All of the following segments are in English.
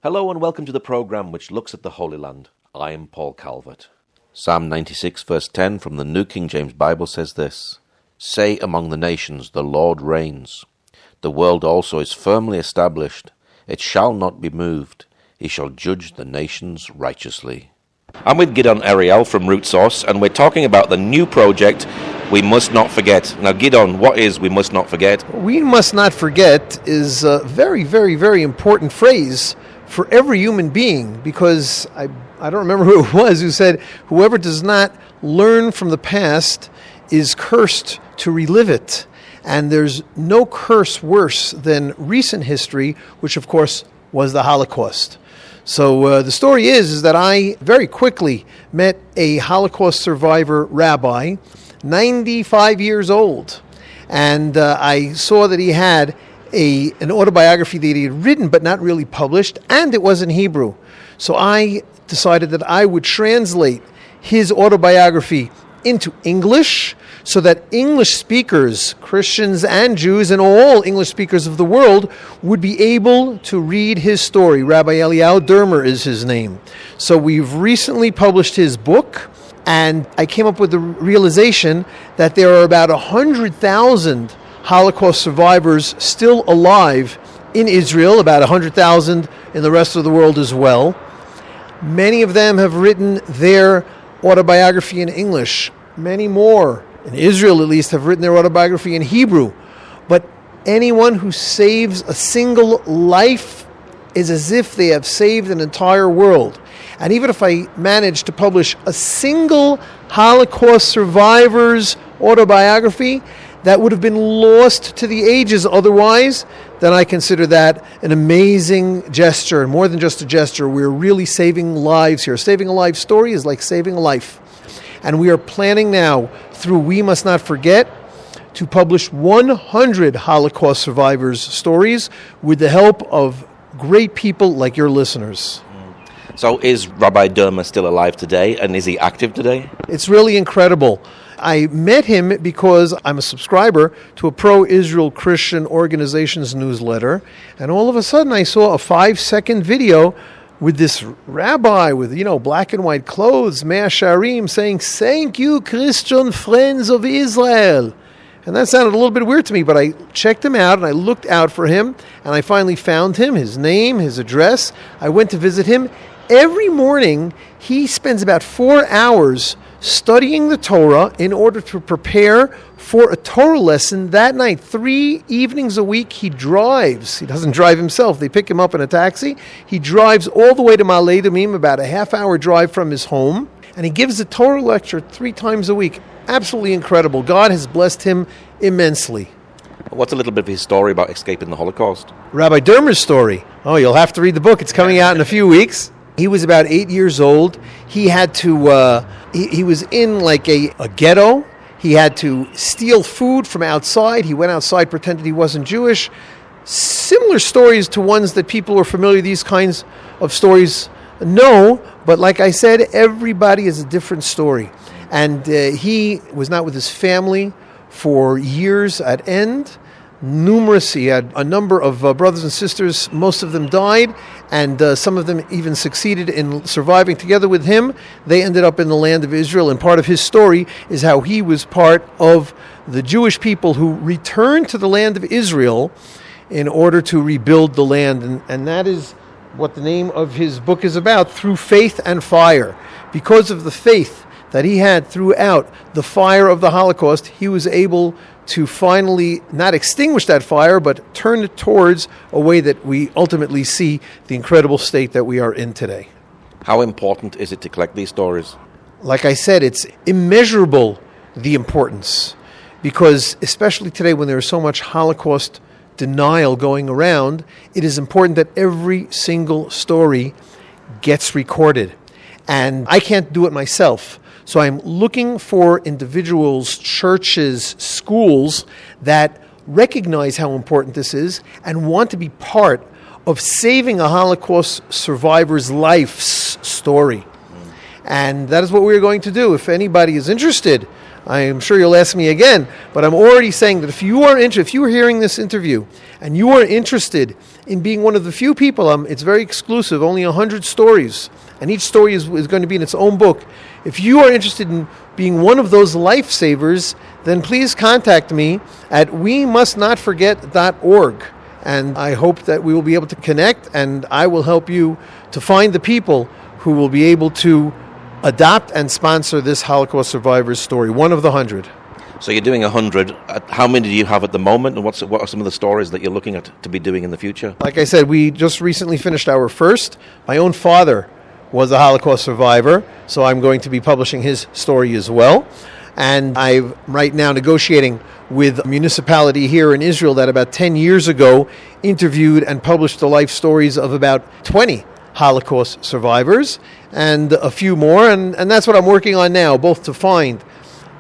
Hello and welcome to the programme which looks at the Holy Land. I am Paul Calvert. Psalm 96 verse 10 from the New King James Bible says this: Say among the nations, the Lord reigns. The world also is firmly established. It shall not be moved. He shall judge the nations righteously. I'm with Gidon Ariel from Root Source, and we're talking about the new project, We Must Not Forget. Now, Gidon, what is We Must Not Forget? We must not forget is a very, very, very important phrase for every human being, because I don't remember who it was who said, whoever does not learn from the past is cursed to relive it. And there's no curse worse than recent history, which of course was the Holocaust. So the story is that I very quickly met a Holocaust survivor rabbi, 95 years old, and I saw that he had an autobiography that he had written but not really published, and it was in Hebrew. So I decided that I would translate his autobiography into English so that English speakers, Christians and Jews, and all English speakers of the world would be able to read his story. Rabbi Eliyahu Dermer is his name. So we've recently published his book, and I came up with the realization that there are about 100,000 Holocaust survivors still alive in Israel, about 100,000 in the rest of the world as well. Many of them have written their autobiography in English. Many more, in Israel at least, have written their autobiography in Hebrew. But anyone who saves a single life is as if they have saved an entire world. And even if I manage to publish a single Holocaust survivor's autobiography, that would have been lost to the ages otherwise, then I consider that an amazing gesture. And more than just a gesture, we're really saving lives here. Saving a life story is like saving a life. And we are planning now, through We Must Not Forget, to publish 100 Holocaust survivors' stories with the help of great people like your listeners. So is Rabbi Dermer still alive today, and is he active today? It's really incredible. I met him because I'm a subscriber to a pro-Israel Christian organization's newsletter, and all of a sudden I saw a 5-second video with this rabbi with, black and white clothes, Mea Sharim, saying, "Thank you, Christian friends of Israel." And that sounded a little bit weird to me, but I checked him out and I looked out for him, and I finally found him, his name, his address. I went to visit him. Every morning he spends about 4 hours studying the Torah in order to prepare for a Torah lesson that night. 3 evenings a week he drives. He doesn't drive himself. They pick him up in a taxi. He drives all the way to Ma'ale Adumim, about a half-hour drive from his home, and he gives a Torah lecture 3 times a week. Absolutely incredible. God has blessed him immensely. What's a little bit of his story about escaping the Holocaust? Rabbi Dermer's story. Oh, you'll have to read the book. It's coming out in a few weeks. He was about 8 years old. He had to, he was in like a ghetto. He had to steal food from outside. He went outside, pretended he wasn't Jewish. Similar stories to ones that people who are familiar with these kinds of stories know. But like I said, everybody has a different story. And he was not with his family for years at end. He had a number of brothers and sisters. Most of them died, and some of them even succeeded in surviving together with him. They ended up in the land of Israel, and part of his story is how he was part of the Jewish people who returned to the land of Israel in order to rebuild the land. And that is what the name of his book is about, Through Faith and Fire. Because of the faith that he had throughout the fire of the Holocaust, he was able to finally not extinguish that fire, but turn it towards a way that we ultimately see the incredible state that we are in today. How important is it to collect these stories? Like I said, it's immeasurable, the importance, because especially today when there is so much Holocaust denial going around, it is important that every single story gets recorded. And I can't do it myself. So I'm looking for individuals, churches, schools that recognize how important this is and want to be part of saving a Holocaust survivor's life's story. And that is what we're going to do. If anybody is interested, I am sure you'll ask me again, but I'm already saying that if you are hearing this interview and you are interested in being one of the few people. It's very exclusive, only 100 stories, and each story is going to be in its own book. If you are interested in being one of those lifesavers, then please contact me at wemustnotforget.org. And I hope that we will be able to connect, and I will help you to find the people who will be able to adopt and sponsor this Holocaust survivor's story, one of the 100. So you're doing 100. How many do you have at the moment, and what are some of the stories that you're looking at to be doing in the future? Like I said, we just recently finished our first. My own father was a Holocaust survivor, so I'm going to be publishing his story as well. And I'm right now negotiating with a municipality here in Israel that about 10 years ago interviewed and published the life stories of about 20 Holocaust survivors and a few more. And that's what I'm working on now, both to find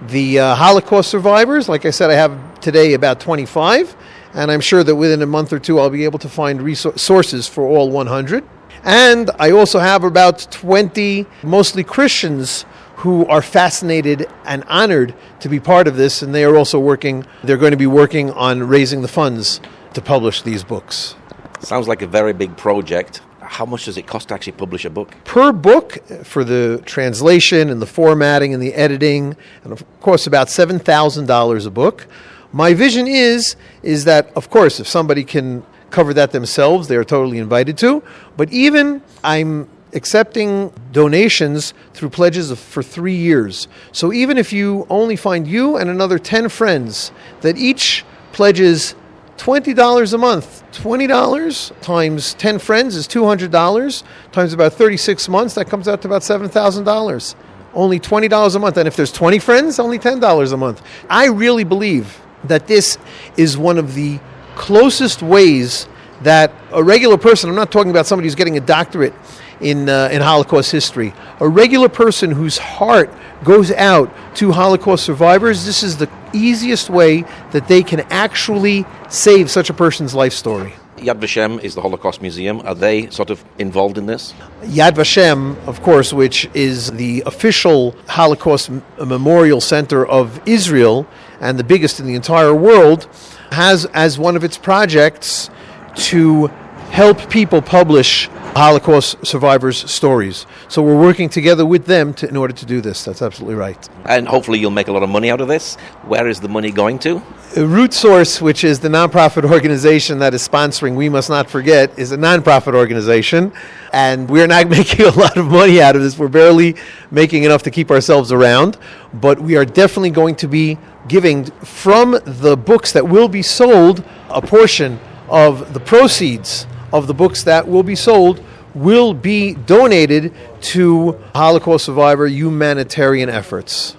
the Holocaust survivors. Like I said, I have today about 25, and I'm sure that within a month or two I'll be able to find sources for all 100. And I also have about 20, mostly Christians, who are fascinated and honored to be part of this, and they're going to be working on raising the funds to publish these books. Sounds like a very big project. How much does it cost to actually publish a book? Per book, for the translation and the formatting and the editing, and of course about $7,000 a book. My vision is that, of course, if somebody can cover that themselves, they are totally invited to. But even I'm accepting donations through pledges for 3 years. So even if you only find you and another 10 friends that each pledges $20 a month, $20 times 10 friends is $200, times about 36 months, that comes out to about $7,000. Only $20 a month. And if there's 20 friends, only $10 a month. I really believe that this is one of the closest ways that a regular person, I'm not talking about somebody who's getting a doctorate in Holocaust history, a regular person whose heart goes out to Holocaust survivors, this is the easiest way that they can actually save such a person's life story. Yad Vashem is the Holocaust Museum. Are they sort of involved in this? Yad Vashem, of course, which is the official Holocaust Memorial Center of Israel and the biggest in the entire world, has as one of its projects to help people publish Holocaust survivors' stories. So we're working together with them in order to do this. That's absolutely right. And hopefully you'll make a lot of money out of this. Where is the money going to? Root Source, which is the nonprofit organization that is sponsoring We Must Not Forget, is a nonprofit organization, and we're not making a lot of money out of this. We're barely making enough to keep ourselves around, but we are definitely going to be giving from the books that will be sold. A portion of the proceeds of the books that will be sold will be donated to Holocaust survivor humanitarian efforts.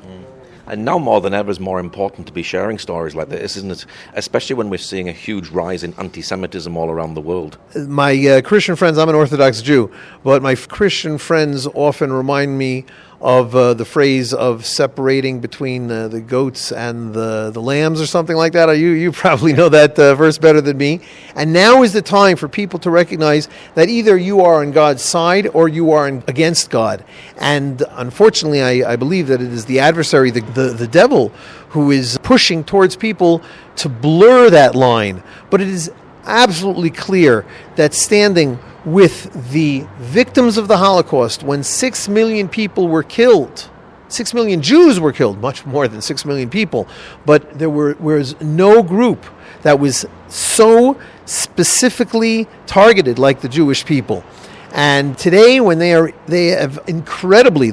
And now more than ever is more important to be sharing stories like this, isn't it? Especially when we're seeing a huge rise in anti-Semitism all around the world. My Christian friends, I'm an Orthodox Jew, but my Christian friends often remind me of the phrase of separating between the goats and the lambs or something like that. You probably know that verse better than me. And now is the time for people to recognize that either you are on God's side or you are against God. And unfortunately, I believe that it is the adversary, the devil, who is pushing towards people to blur that line. But it is absolutely clear that standing with the victims of the Holocaust, when 6 million people were killed, 6 million Jews were killed, much more than 6 million people, but there was no group that was so specifically targeted like the Jewish people. And today, when the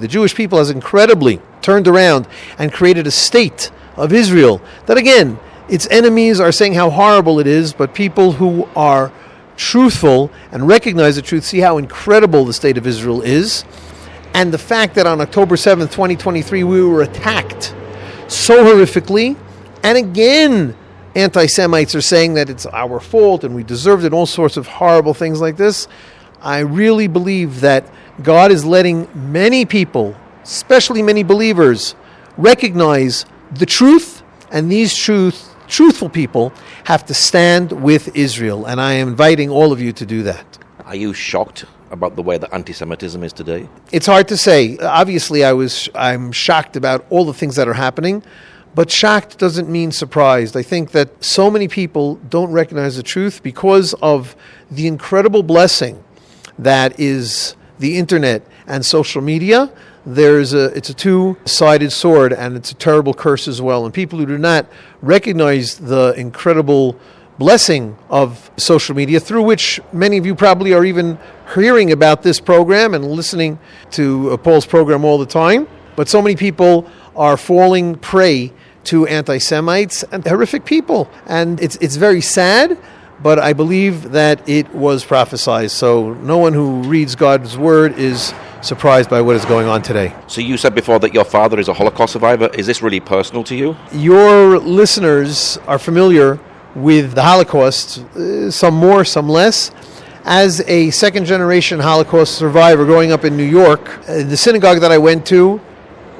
Jewish people has incredibly turned around and created a state of Israel that, again, its enemies are saying how horrible it is, but people who are truthful and recognize the truth see how incredible the state of Israel is. And the fact that on October 7th, 2023, we were attacked so horrifically, and again, anti-Semites are saying that it's our fault and we deserved it, all sorts of horrible things like this. I really believe that God is letting many people, especially many believers, recognize the truth, and these truthful people have to stand with Israel, and I am inviting all of you to do that. Are you shocked about the way that anti-Semitism is today? It's hard to say. Obviously, I'm shocked about all the things that are happening, But shocked doesn't mean surprised. I think that so many people don't recognize the truth because of the incredible blessing that is the internet and social media. It's a two-sided sword, and it's a terrible curse as well. And people who do not recognize the incredible blessing of social media, through which many of you probably are even hearing about this program and listening to Paul's program all the time. But so many people are falling prey to anti-Semites and horrific people. And it's very sad, but I believe that it was prophesied. So no one who reads God's word is surprised by what is going on today. So you said before that your father is a Holocaust survivor. Is this really personal to you? Your listeners are familiar with the Holocaust, some more, some less. As a second-generation Holocaust survivor growing up in New York, the synagogue that I went to,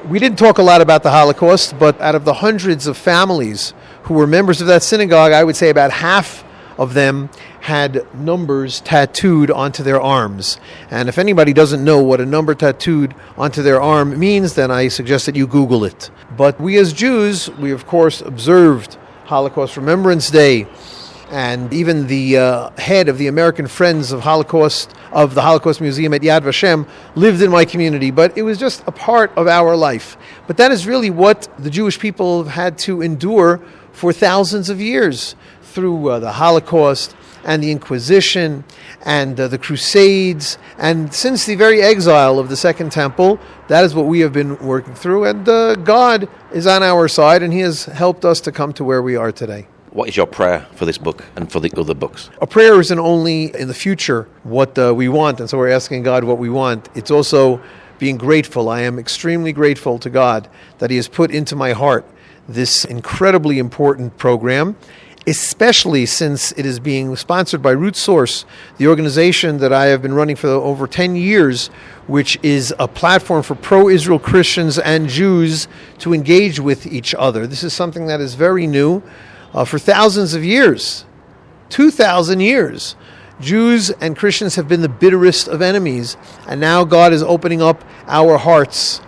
we didn't talk a lot about the Holocaust, but out of the hundreds of families who were members of that synagogue, I would say about half of them had numbers tattooed onto their arms. And if anybody doesn't know what a number tattooed onto their arm means, then I suggest that you Google it. But we as Jews, we of course observed Holocaust Remembrance Day, and even the head of the American Friends of the Holocaust Museum at Yad Vashem lived in my community, but it was just a part of our life. But that is really what the Jewish people have had to endure for thousands of years, through the Holocaust and the Inquisition and the Crusades, and since the very exile of the Second Temple. That is what we have been working through, and God is on our side, and He has helped us to come to where we are today. What is your prayer for this book and for the other books? A prayer isn't only in the future what we want, and so we're asking God what we want. It's also being grateful. I am extremely grateful to God that He has put into my heart this incredibly important program, especially since it is being sponsored by Root Source, the organization that I have been running for over 10 years, which is a platform for pro-Israel Christians and Jews to engage with each other. This is something that is very new. For thousands of years, 2,000 years, Jews and Christians have been the bitterest of enemies, and now God is opening up our hearts.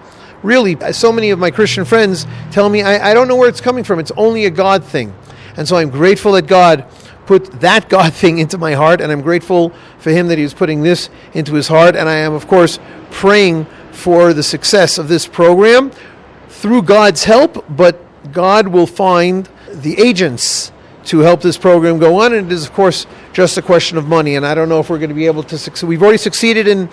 Really, so many of my Christian friends tell me, I don't know where it's coming from. It's only a God thing. And so I'm grateful that God put that God thing into my heart, and I'm grateful for Him that He is putting this into His heart. And I am, of course, praying for the success of this program through God's help, but God will find the agents to help this program go on, and it is, of course, just a question of money. And I don't know if we're going to be able to succeed. We've already succeeded in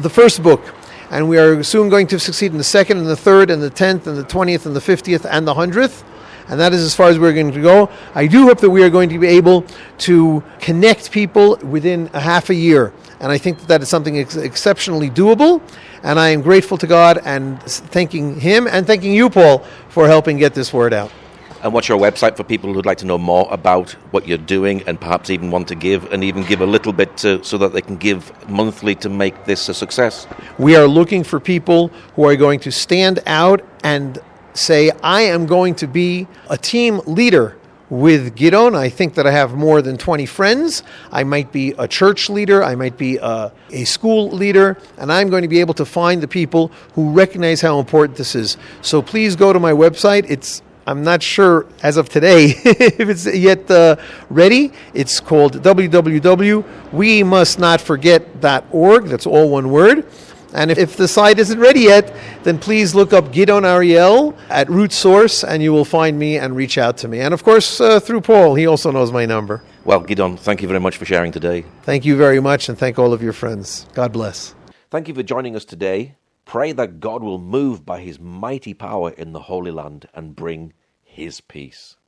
the first book, and we are soon going to succeed in the second and the third and the 10th and the 20th and the 50th and the 100th. And that is as far as we're going to go. I do hope that we are going to be able to connect people within a half a year. And I think that is something exceptionally doable. And I am grateful to God and thanking Him and thanking you, Paul, for helping get this word out. And what's your website for people who'd like to know more about what you're doing and perhaps even want to give, and even give a little bit so that they can give monthly to make this a success? We are looking for people who are going to stand out and say, I am going to be a team leader with Gidon. I think that I have more than 20 friends. I might be a church leader. I might be a school leader. And I'm going to be able to find the people who recognize how important this is. So please go to my website. I'm not sure as of today if it's yet ready. It's called www.wemustnotforget.org. That's all one word. And if the site isn't ready yet, then please look up Gidon Ariel at Root Source, and you will find me and reach out to me. And of course, through Paul, he also knows my number. Well, Gidon, thank you very much for sharing today. Thank you very much, and thank all of your friends. God bless. Thank you for joining us today. Pray that God will move by His mighty power in the Holy Land and bring His peace.